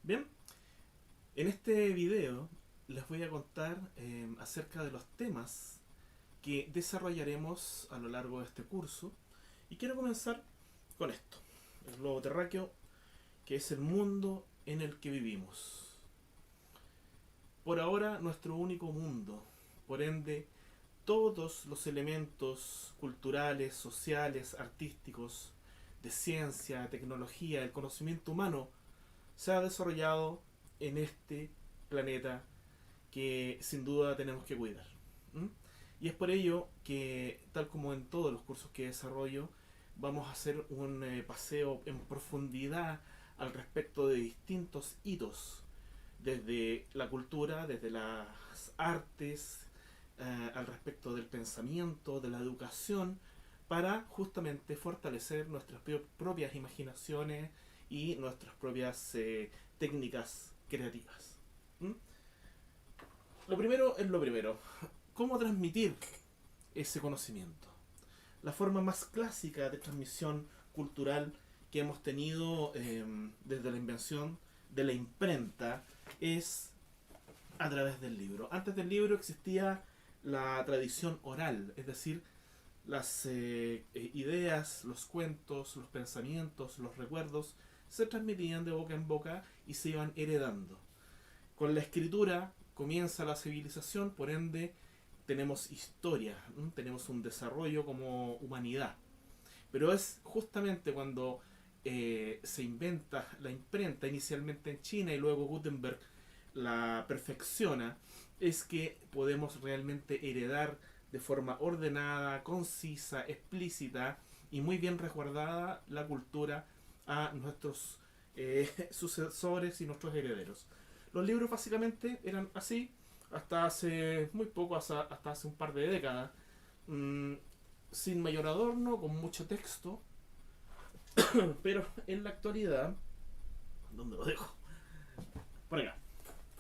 Bien, en este video les voy a contar acerca de los temas que desarrollaremos a lo largo de este curso y quiero comenzar con esto, el globo terráqueo, que es el mundo en el que vivimos. Por ahora nuestro único mundo, por ende todos los elementos culturales, sociales, artísticos, de ciencia, tecnología, el conocimiento humano se ha desarrollado en este planeta que sin duda tenemos que cuidar. ¿Mm? Y es por ello que, tal como en todos los cursos que desarrollo, vamos a hacer un paseo en profundidad al respecto de distintos hitos, desde la cultura, desde las artes, al respecto del pensamiento, de la educación, para justamente fortalecer nuestras propias imaginaciones y nuestras propias técnicas creativas. ¿Mm? Lo primero es lo primero. ¿Cómo transmitir ese conocimiento? La forma más clásica de transmisión cultural que hemos tenido desde la invención de la imprenta es a través del libro. Antes del libro existía la tradición oral, es decir, las ideas, los cuentos, los pensamientos, los recuerdos se transmitían de boca en boca y se iban heredando. Con la escritura comienza la civilización, por ende tenemos historia, ¿no? Tenemos un desarrollo como humanidad. Pero es justamente cuando se inventa la imprenta, inicialmente en China y luego Gutenberg la perfecciona, es que podemos realmente heredar de forma ordenada, concisa, explícita y muy bien resguardada la cultura a nuestros sucesores y nuestros herederos. Los libros básicamente eran así hasta hace muy poco, hasta hace un par de décadas, mmm, sin mayor adorno, con mucho texto, pero en la actualidad, ¿dónde lo dejo? Por acá.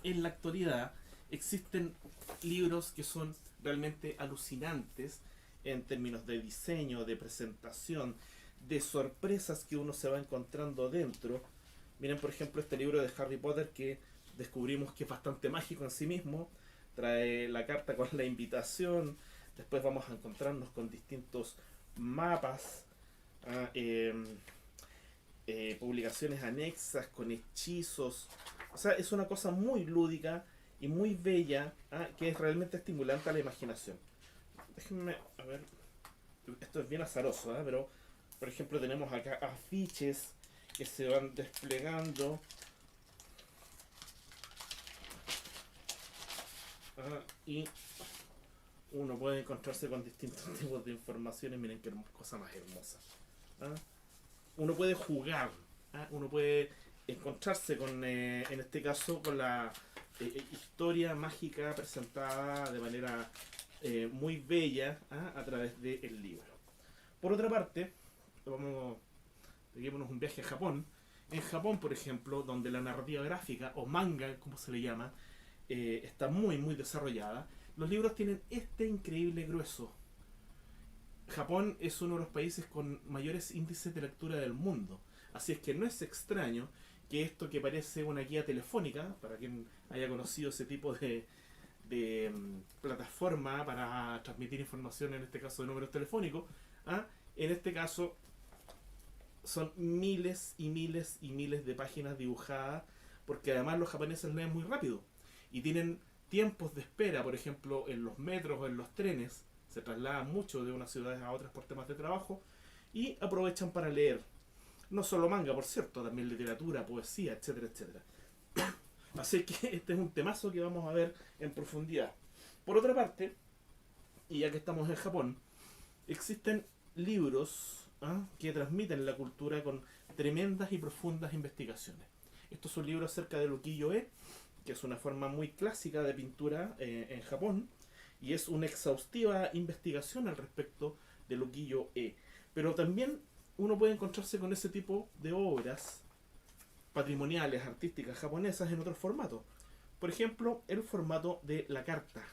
En la actualidad existen libros que son realmente alucinantes en términos de diseño, de presentación, de sorpresas que uno se va encontrando dentro. Miren, por ejemplo, este libro de Harry Potter que descubrimos que es bastante mágico en sí mismo. Trae la carta con la invitación. Después vamos a encontrarnos con distintos mapas, ah, publicaciones anexas con hechizos. O sea, es una cosa muy lúdica y muy bella, que es realmente estimulante a la imaginación. Déjenme, a ver, esto es bien azaroso, pero por ejemplo tenemos acá afiches que se van desplegando. Y uno puede encontrarse con distintos tipos de informaciones. Miren qué cosa más hermosa. ¿Ah? Uno puede jugar, uno puede encontrarse con, en este caso, con la historia mágica presentada de manera muy bella, a través del libro. Por otra parte, vamos, peguémonos un viaje a Japón. En Japón, por ejemplo, donde la narrativa gráfica, o manga, como se le llama, está muy desarrollada, los libros tienen este increíble grueso. Japón es uno de los países con mayores índices de lectura del mundo, así es que no es extraño que esto que parece una guía telefónica, para quien haya conocido ese tipo de plataforma para transmitir información, en este caso de números telefónicos, en este caso son miles y miles y miles de páginas dibujadas, porque además los japoneses leen muy rápido y tienen tiempos de espera, por ejemplo, en los metros o en los trenes, se trasladan mucho de unas ciudades a otras por temas de trabajo y aprovechan para leer. No solo manga, por cierto, también literatura, poesía, etcétera, etcétera. Así que este es un temazo que vamos a ver en profundidad. Por otra parte, y ya que estamos en Japón, existen libros que transmiten la cultura con tremendas y profundas investigaciones. Estos son libros acerca del ukiyo-e, que es una forma muy clásica de pintura en Japón, y es una exhaustiva investigación al respecto del ukiyo-e. Pero también uno puede encontrarse con ese tipo de obras patrimoniales, artísticas japonesas en otros formatos. Por ejemplo, el formato de la carta.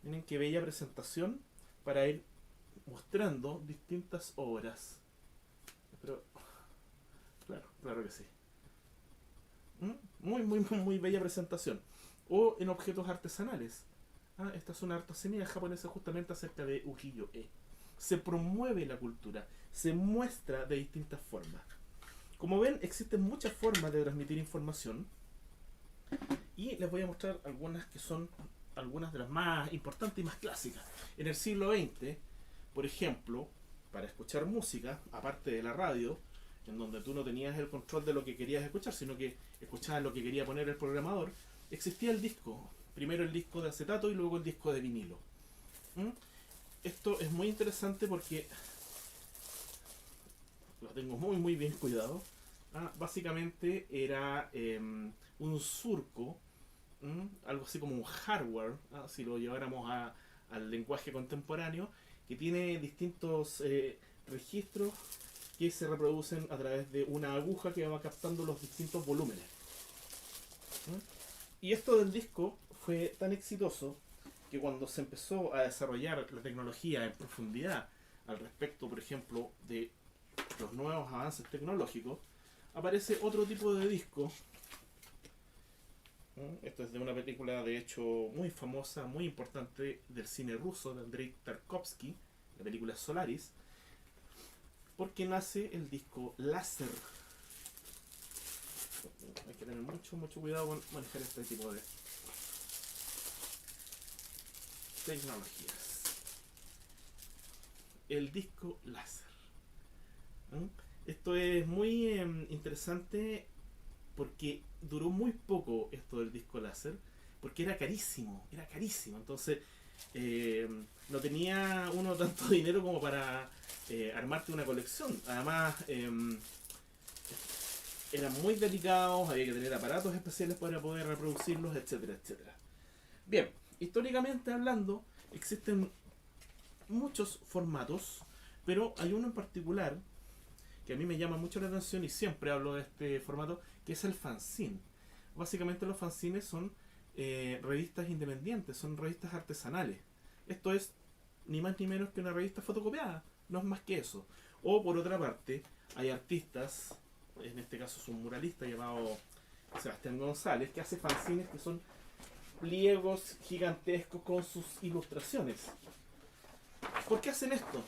Miren qué bella presentación para ir mostrando distintas obras. Pero, claro que sí. Muy bella presentación. O en objetos artesanales. Esta es una artesanía japonesa justamente acerca de ukiyo-e. Se promueve la cultura, se muestra de distintas formas. Como ven, existen muchas formas de transmitir información y les voy a mostrar algunas que son algunas de las más importantes y más clásicas. En el siglo XX, por ejemplo, para escuchar música, aparte de la radio, en donde tú no tenías el control de lo que querías escuchar, sino que escuchabas lo que quería poner el programador, existía el disco. Primero el disco de acetato y luego el disco de vinilo. ¿Mm? Esto es muy interesante porque lo tengo muy bien cuidado. Básicamente era un surco, algo así como un hardware, si lo lleváramos al lenguaje contemporáneo, que tiene distintos registros que se reproducen a través de una aguja que va captando los distintos volúmenes. Y esto del disco fue tan exitoso que cuando se empezó a desarrollar la tecnología en profundidad al respecto, por ejemplo, de los nuevos avances tecnológicos, aparece otro tipo de disco. Esto es de una película, de hecho, muy famosa, muy importante del cine ruso, de Andrei Tarkovsky, la película Solaris, porque nace el disco láser. Hay que tener mucho cuidado con manejar este tipo de tecnologías. El disco láser. Esto es muy interesante porque duró muy poco esto del disco láser, porque era carísimo. Entonces no tenía uno tanto dinero como para armarte una colección. Además eran muy delicados, había que tener aparatos especiales para poder reproducirlos, etcétera. Bien, históricamente hablando, existen muchos formatos, pero hay uno en particular que a mí me llama mucho la atención y siempre hablo de este formato, que es el fanzine. Básicamente los fanzines son revistas independientes, son revistas artesanales. Esto es ni más ni menos que una revista fotocopiada, no es más que eso. O por otra parte, hay artistas, en este caso es un muralista llamado Sebastián González, que hace fanzines que son pliegos gigantescos con sus ilustraciones. ¿Por qué hacen esto?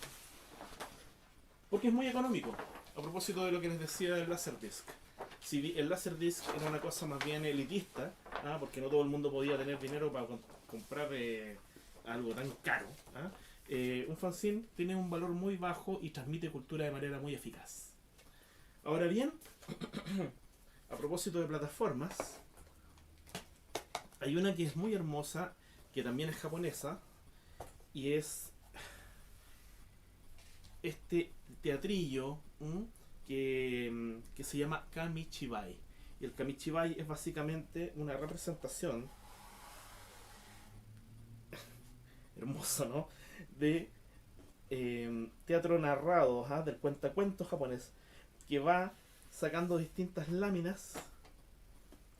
Porque es muy económico. A propósito de lo que les decía del Laserdisc. Si el Laserdisc era una cosa más bien elitista, porque no todo el mundo podía tener dinero para comprar algo tan caro, un fanzine tiene un valor muy bajo y transmite cultura de manera muy eficaz. Ahora bien, a propósito de plataformas, hay una que es muy hermosa, que también es japonesa, y es este teatrillo que se llama Kamichibai. Y el Kamichibai es básicamente una representación hermosa, ¿no? De teatro narrado, del cuentacuentos japonés, que va sacando distintas láminas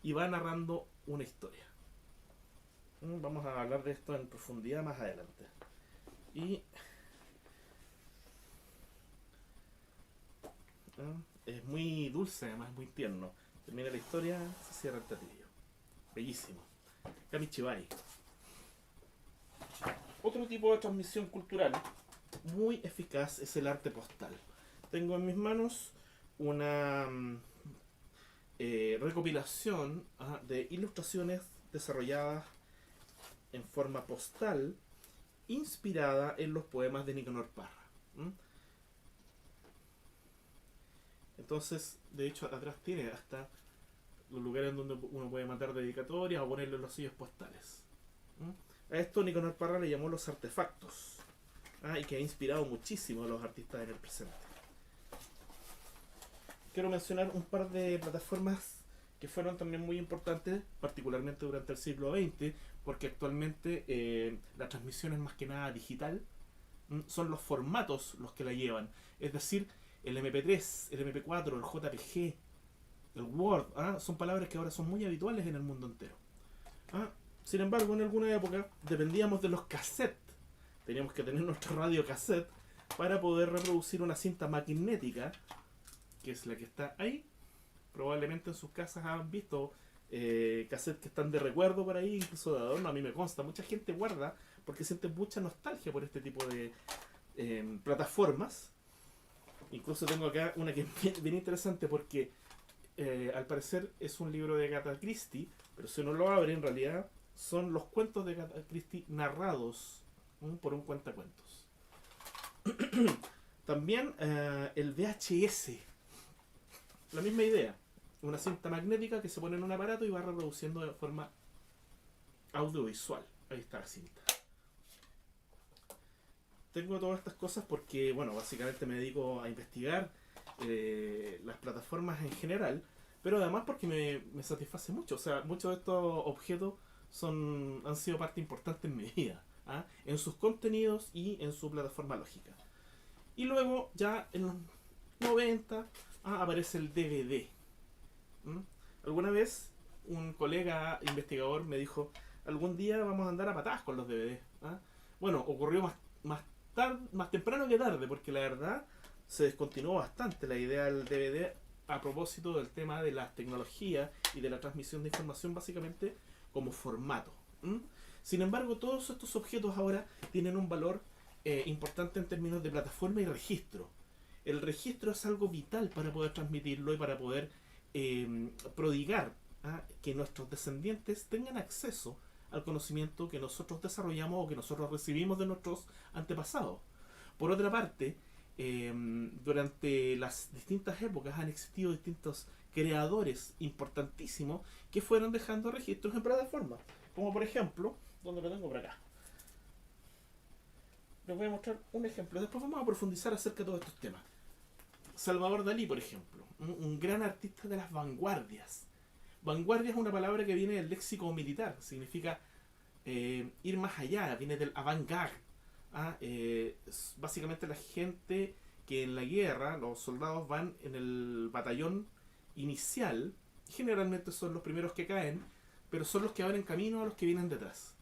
y va narrando una historia. Vamos a hablar de esto en profundidad más adelante. Y es muy dulce, además muy tierno. Termina la historia, se cierra el teatrillo. Bellísimo. Kamichibai. Otro tipo de transmisión cultural muy eficaz es el arte postal. Tengo en mis manos una recopilación de ilustraciones desarrolladas en forma postal, inspirada en los poemas de Nicanor Parra. Entonces, de hecho, atrás tiene hasta los lugares donde uno puede mandar dedicatorias o ponerle los sellos postales. A esto Nicanor Parra le llamó los artefactos, y que ha inspirado muchísimo a los artistas en el presente. Quiero mencionar un par de plataformas que fueron también muy importantes, particularmente durante el siglo XX, porque actualmente la transmisión es más que nada digital. Son los formatos los que la llevan, es decir, el MP3, el MP4, el JPG, el Word, son palabras que ahora son muy habituales en el mundo entero. Sin embargo, en alguna época dependíamos de los cassettes. Teníamos que tener nuestro radio cassette para poder reproducir una cinta magnética, que es la que está ahí. Probablemente en sus casas han visto cassettes que están de recuerdo por ahí, incluso de adorno, a mí me consta. Mucha gente guarda porque siente mucha nostalgia por este tipo de plataformas. Incluso tengo acá una que es bien interesante porque al parecer es un libro de Agatha Christie, pero si uno lo abre en realidad son los cuentos de Agatha Christie narrados por un cuentacuentos. También el VHS, la misma idea, una cinta magnética que se pone en un aparato y va reproduciendo de forma audiovisual. Ahí está la cinta. Tengo todas estas cosas porque, bueno, básicamente me dedico a investigar las plataformas en general, pero además porque me satisface mucho. O sea, muchos de estos objetos han sido parte importante en mi vida, ¿ah? En sus contenidos y en su plataforma lógica. Y luego, ya en los 90, aparece el DVD. ¿Mm? Alguna vez un colega investigador me dijo, algún día vamos a andar a patadas con los DVD. ¿Ah? Bueno, ocurrió más temprano que tarde, porque la verdad se descontinuó bastante la idea del DVD a propósito del tema de las tecnologías y de la transmisión de información básicamente como formato. ¿Mm? Sin embargo, todos estos objetos ahora tienen un valor importante en términos de plataforma y registro. El registro es algo vital para poder transmitirlo y para poder prodigar que nuestros descendientes tengan acceso al conocimiento que nosotros desarrollamos o que nosotros recibimos de nuestros antepasados. Por otra parte, durante las distintas épocas han existido distintos creadores importantísimos que fueron dejando registros en plataformas. Como por ejemplo, donde lo tengo por acá. Les voy a mostrar un ejemplo. Después vamos a profundizar acerca de todos estos temas. Salvador Dalí, por ejemplo, un gran artista de las vanguardias. Vanguardia es una palabra que viene del léxico militar, significa ir más allá, viene del avant-garde. Básicamente la gente que en la guerra, los soldados van en el batallón inicial, generalmente son los primeros que caen, pero son los que abren camino a los que vienen detrás.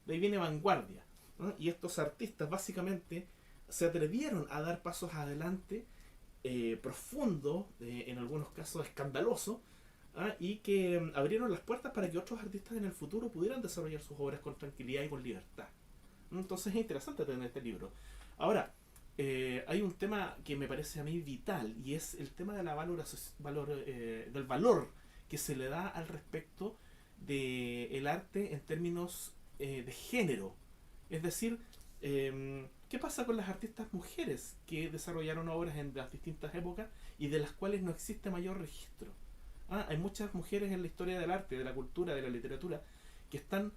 De ahí viene vanguardia, ¿no? Y estos artistas básicamente se atrevieron a dar pasos adelante profundos, en algunos casos escandalosos, y que abrieron las puertas para que otros artistas en el futuro pudieran desarrollar sus obras con tranquilidad y con libertad. Entonces es interesante tener este libro. Ahora, hay un tema que me parece a mí vital y es el tema de la del valor que se le da al respecto del arte en términos de género. Es decir, ¿qué pasa con las artistas mujeres que desarrollaron obras en las distintas épocas y de las cuales no existe mayor registro? Hay muchas mujeres en la historia del arte, de la cultura, de la literatura, que están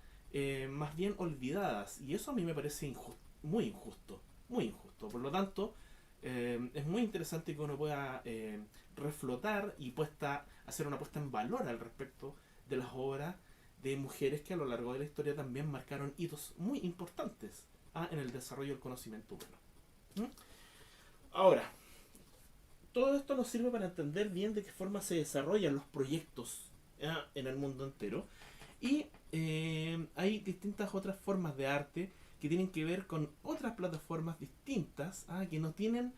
más bien olvidadas. Y eso a mí me parece muy injusto. Muy injusto. Por lo tanto, es muy interesante que uno pueda reflotar y hacer una puesta en valor al respecto de las obras de mujeres que a lo largo de la historia también marcaron hitos muy importantes en el desarrollo del conocimiento humano. ¿Mm? Ahora, todo esto nos sirve para entender bien de qué forma se desarrollan los proyectos en el mundo entero. Y hay distintas otras formas de arte que tienen que ver con otras plataformas distintas que no tienen,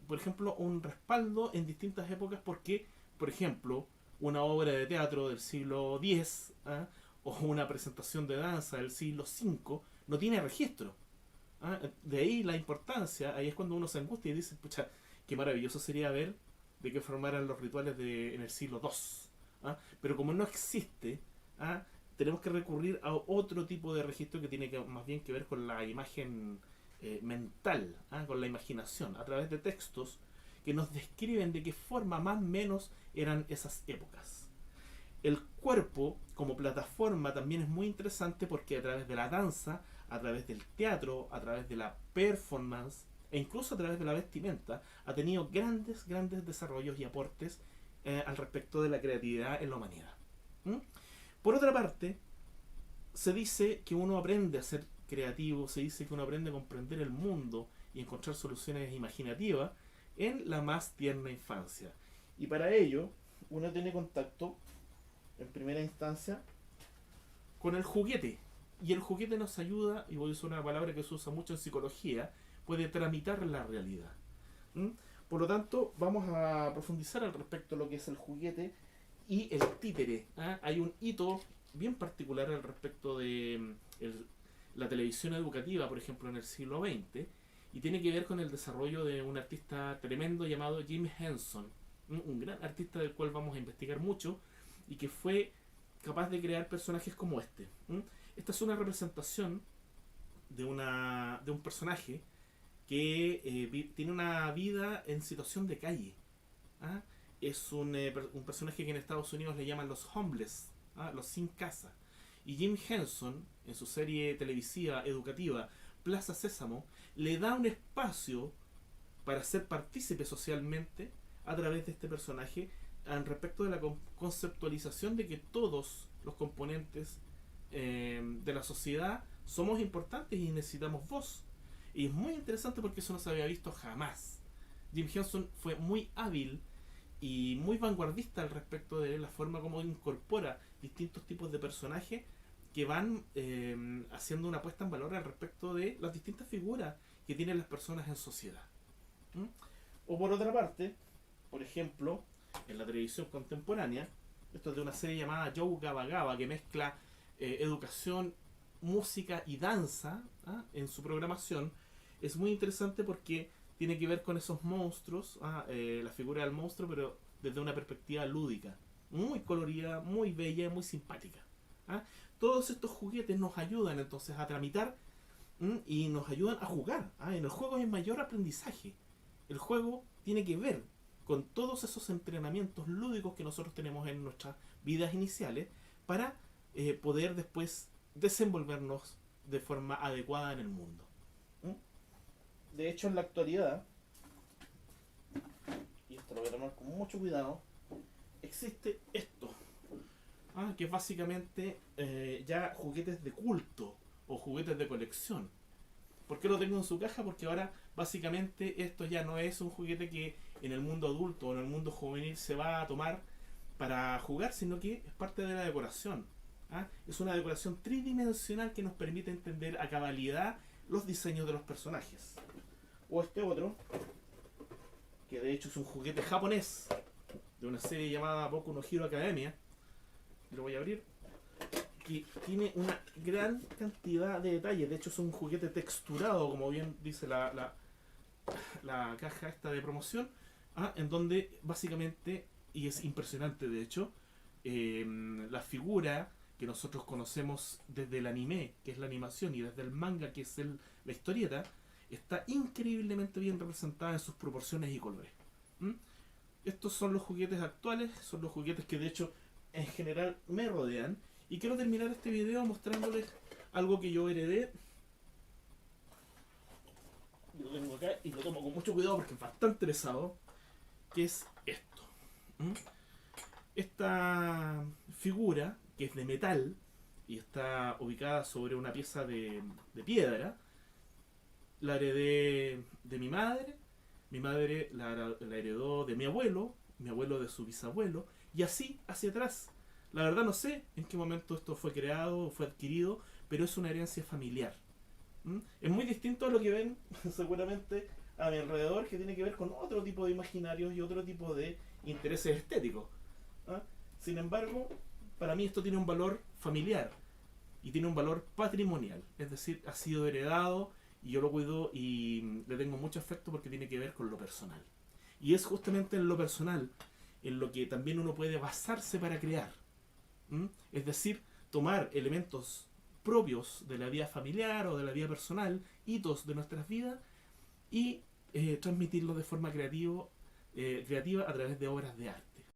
por ejemplo, un respaldo en distintas épocas porque, por ejemplo, una obra de teatro del siglo X o una presentación de danza del siglo V no tiene registro. De ahí la importancia, ahí es cuando uno se angustia y dice, pucha, qué maravilloso sería ver de qué forma eran los rituales en el siglo II. Pero como no existe, tenemos que recurrir a otro tipo de registro que tiene más bien que ver con la imagen mental, con la imaginación, a través de textos que nos describen de qué forma más o menos eran esas épocas. El cuerpo como plataforma también es muy interesante porque a través de la danza, a través del teatro, a través de la performance e incluso a través de la vestimenta ha tenido grandes desarrollos y aportes al respecto de la creatividad en la humanidad. Por otra parte, se dice que uno aprende a ser creativo, se dice que uno aprende a comprender el mundo y encontrar soluciones imaginativas en la más tierna infancia. Y para ello, uno tiene contacto, en primera instancia, con el juguete. Y el juguete nos ayuda, y voy a usar una palabra que se usa mucho en psicología, puede tramitar la realidad. Por lo tanto, vamos a profundizar al respecto de lo que es el juguete y el títere. ¿Ah? Hay un hito bien particular al respecto de la televisión educativa, por ejemplo, en el siglo XX, y tiene que ver con el desarrollo de un artista tremendo llamado Jim Henson, un gran artista del cual vamos a investigar mucho y que fue capaz de crear personajes como este. Esta es una representación de un personaje que tiene una vida en situación de calle. ¿Ah? Es un personaje que en Estados Unidos le llaman los homeless, ¿ah? Los sin casa. Y Jim Henson, en su serie televisiva educativa Plaza Sésamo, le da un espacio para ser partícipe socialmente a través de este personaje al respecto de la conceptualización de que todos los componentes de la sociedad somos importantes y necesitamos voz. Y es muy interesante porque eso no se había visto jamás. Jim Henson fue muy hábil y muy vanguardista al respecto de la forma como incorpora distintos tipos de personajes que van haciendo una puesta en valor al respecto de las distintas figuras que tienen las personas en sociedad. ¿Mm? O por otra parte, por ejemplo, en la televisión contemporánea, esto es de una serie llamada Joe Gaba Gaba, que mezcla educación, música y danza, ¿ah? En su programación. Es muy interesante porque tiene que ver con esos monstruos, la figura del monstruo, pero desde una perspectiva lúdica, muy colorida, muy bella, muy simpática. ¿Ah? Todos estos juguetes nos ayudan entonces a tramitar y nos ayudan a jugar. En el juego hay mayor aprendizaje. El juego tiene que ver con todos esos entrenamientos lúdicos que nosotros tenemos en nuestras vidas iniciales para poder después desenvolvernos de forma adecuada en el mundo. De hecho, en la actualidad, y esto lo voy a tomar con mucho cuidado, existe esto, que es básicamente ya juguetes de culto o juguetes de colección. ¿Por qué lo tengo en su caja? Porque ahora básicamente esto ya no es un juguete que en el mundo adulto o en el mundo juvenil se va a tomar para jugar, sino que es parte de la decoración. Es una decoración tridimensional que nos permite entender a cabalidad los diseños de los personajes. O este otro, que de hecho es un juguete japonés de una serie llamada Boku no Hero Academia. Lo voy a abrir. Que tiene una gran cantidad de detalles. De hecho es un juguete texturado, como bien dice la caja esta de promoción, en donde básicamente, y es impresionante de hecho, la figura que nosotros conocemos desde el anime, que es la animación, y desde el manga, que es la historieta, está increíblemente bien representada en sus proporciones y colores. Estos son los juguetes actuales, son los juguetes que de hecho en general me rodean, y quiero terminar este video mostrándoles algo que yo heredé. Lo tengo acá y lo tomo con mucho cuidado porque es bastante pesado, que es esto. Esta figura, que es de metal y está ubicada sobre una pieza de piedra, la heredé de mi madre la heredó de mi abuelo de su bisabuelo, y así hacia atrás. La verdad no sé en qué momento esto fue creado o fue adquirido, pero es una herencia familiar. Es muy distinto a lo que ven seguramente a mi alrededor, que tiene que ver con otro tipo de imaginarios y otro tipo de intereses estéticos. Sin embargo, para mí esto tiene un valor familiar y tiene un valor patrimonial, es decir, ha sido heredado y yo lo cuido y le tengo mucho afecto porque tiene que ver con lo personal. Y es justamente en lo personal en lo que también uno puede basarse para crear. Es decir, tomar elementos propios de la vida familiar o de la vida personal, hitos de nuestras vidas, y transmitirlos de forma creativa a través de obras de arte.